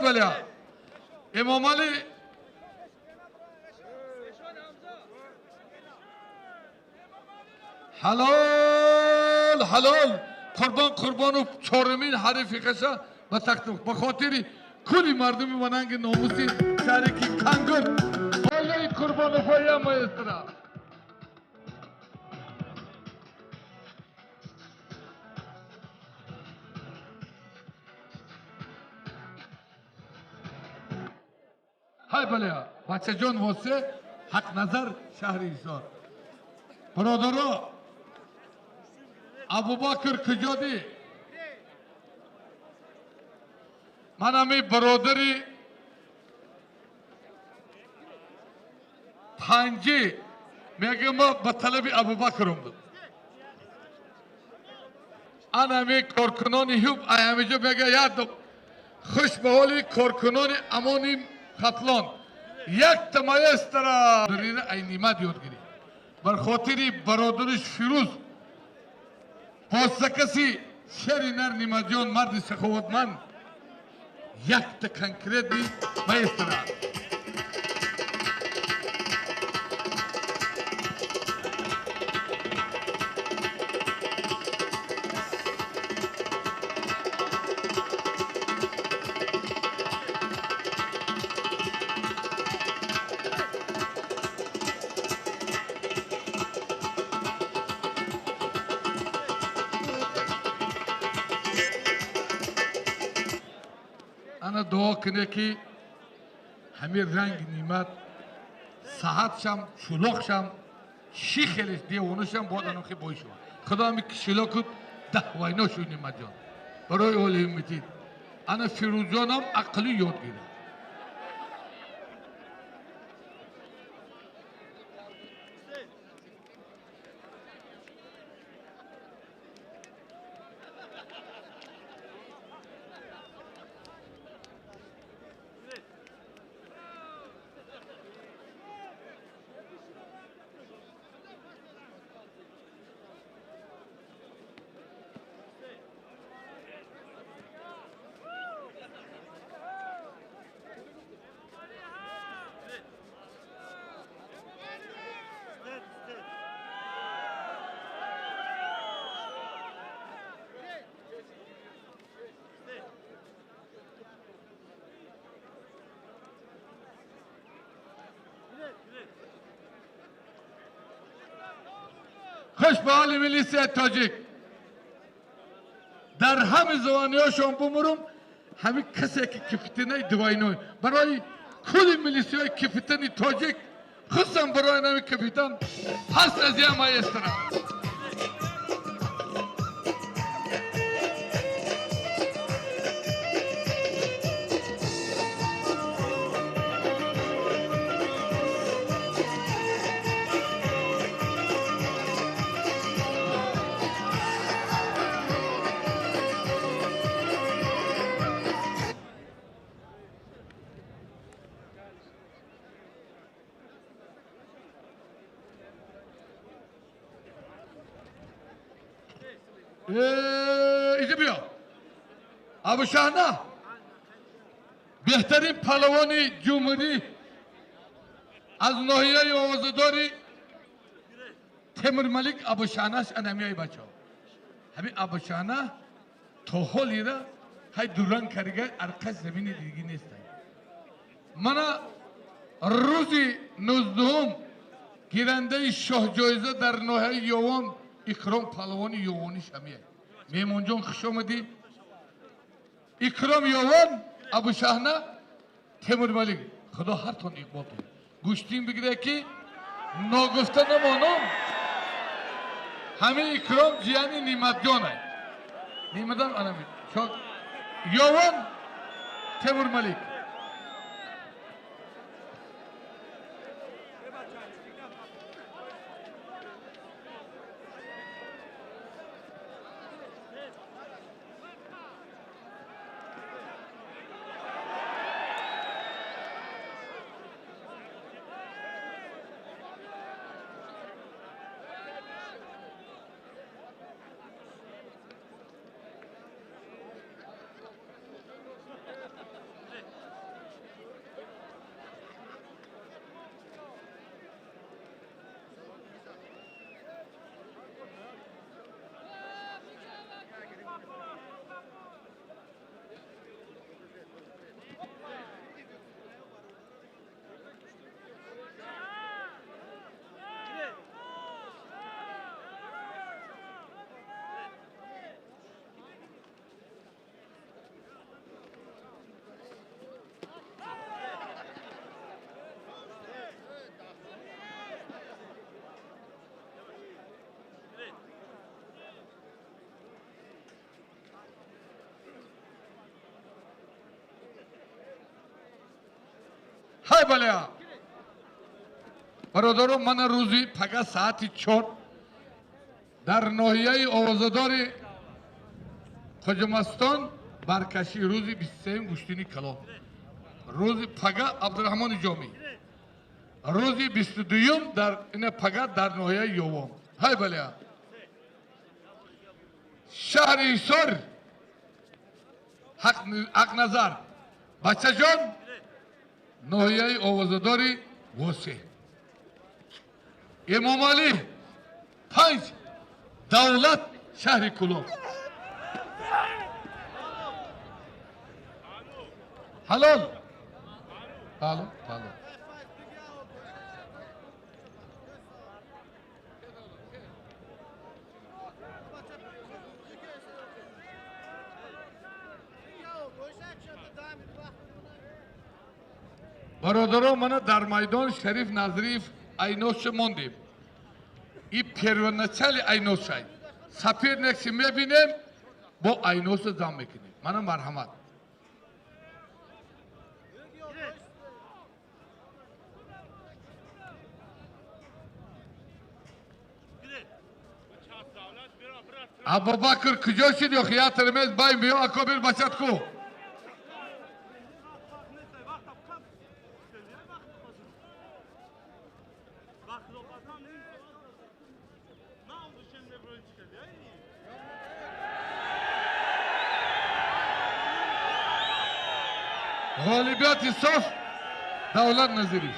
بله امام علی حلال حلال قربان و چهارمین حریفی قشا و تختم بخاطری کلی مردمی وننگ ناموسی شریکی کنگر آلای قربان فایا مایسترا های بله بچه جان واسه حق نظر شهر ایسار برادرها ابوبکر کجادی من همی برادری پنجی میگه ما به طلب ابوبکرم بود آن همی کارکنانی هیوب ایمیجا میگه یاد خوش به حالی کارکنان امانی خطلان یک تمایست را دریره ای نیمت یادگیری بر خاطری برادرش فیروز پاسکسی شری نر نیمت جان مرد سخاوتمند یک تا کنکریت دی مایست را انا دعا کنه که همین رنگ نیمت ساعت شم شلوغ شم شیخلش دیوانشم باید آنو که بای شو خدا همی کشیلا کد ده وینا شو نیمت جان برای اولی امیتید انا فیروز جانم عقلی یاد گیره خوش به حال ملیسی تاجیک در همه زبانی هاشون بمرم همه کسی که کفتنه دوائنوی برای کل ملیسی های کفتنی تاجیک خصوصا برای نمی کفتن هست از یه مایسترا اینجا بیا ابو شهنه بهترین پهلوانی جمهوری از ناحیه آوازداری تیمور ملیک ابو شهنه انمیای بچه همین ابو شهنه تا حالی را های دوران کارگر ارکش زمینی دیگی نیست من روزی 19 گیرنده شاه جایزه در ناحیه یوان اکرام پهلوانی یوانی شمیه میمون جان خوش آمدی اکرام یوان ابو شهنه تیمور ملیک خدا هر تون اقبال کنه گوشتین بگیره که ناگفته نمانم همه اکرام جیانی نیمت جانه نیمدان آنمی یوان تیمور ملیک های بالیا برادران من روزی فقط ساعت 4 در ناحیه آوازدار خجمستان برکشی روزی 23 گشتینی کلام روزی فقط عبدالرحمن جامی روزی 22 در این فقط در ناحیه یوم های بالیا شهر ایسار حق نظر بچه جان ناحیه آوازداری واسه امام علی 5 دولت شهر کلون حلال حلال حلال برادران من در میدان شریف نظریف اینوش موندیم این پرونچل اینوش های سفیر نکسی میبینیم با اینوش زم میکنیم منم مرحمت ابو بکر کجا شدی و خیات رمیز بای میو اکو بیر بچت کو غالبیت صف دولت نظری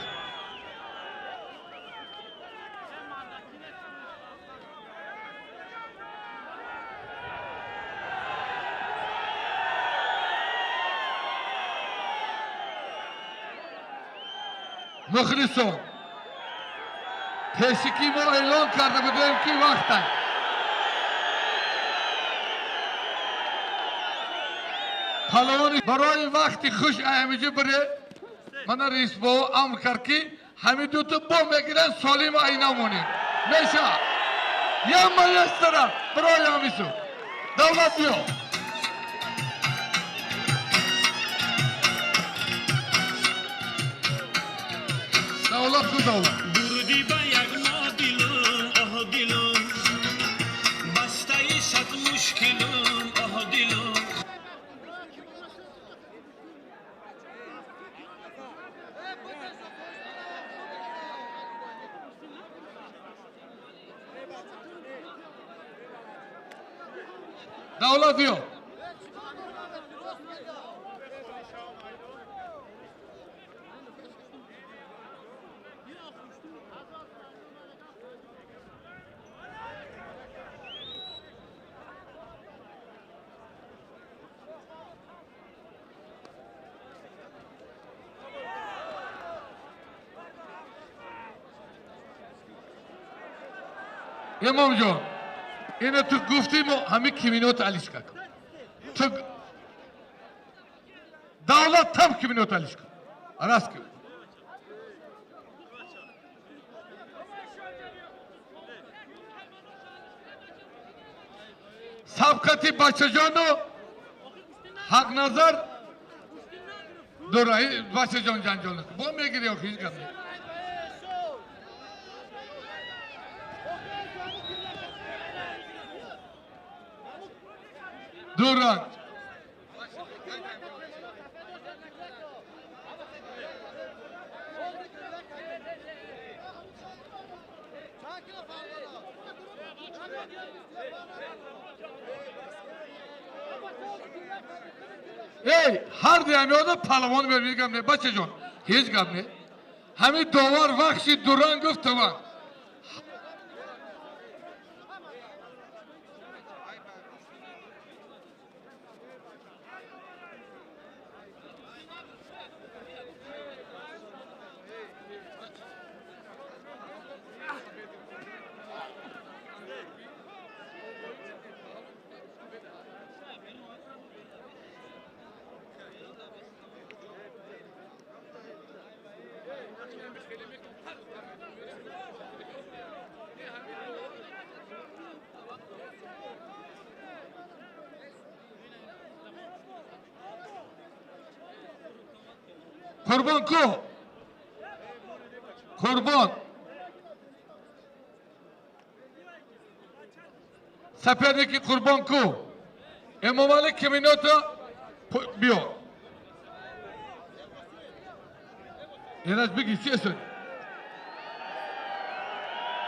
مخلصون پیشکی ما اعلان کرده بودیم که وقت است پهلوانی برای وقتی خوش اهمیجی بره من رئیس با امر کرد که همین دو تا با میگیرن سالم اینا مونیم میشه یا میستره برای همیسو دولت بیو دولت کو دولت بردی با یغما دیلم آه دیلم بستای شد مشکلم آه دیلم دولت بیو امام جان اینه تو گفتیم و همه کمینوت علیش کن تو دولت تم کمینوت علیش کن راست کن سبقتی بچه جانو حق نظر دورایی بچه جان جنجال نکن با میگیری یا خیلی کنی دوران ای هر دیمیاده پهلوان میگم نه بچه جان هیچ گم نه همین دوار وقتی دوران گفت تو قربان کو Kurban. Seperdeki kurban ku. İmam Keminota biyo. Biraz bir kişiye söyle.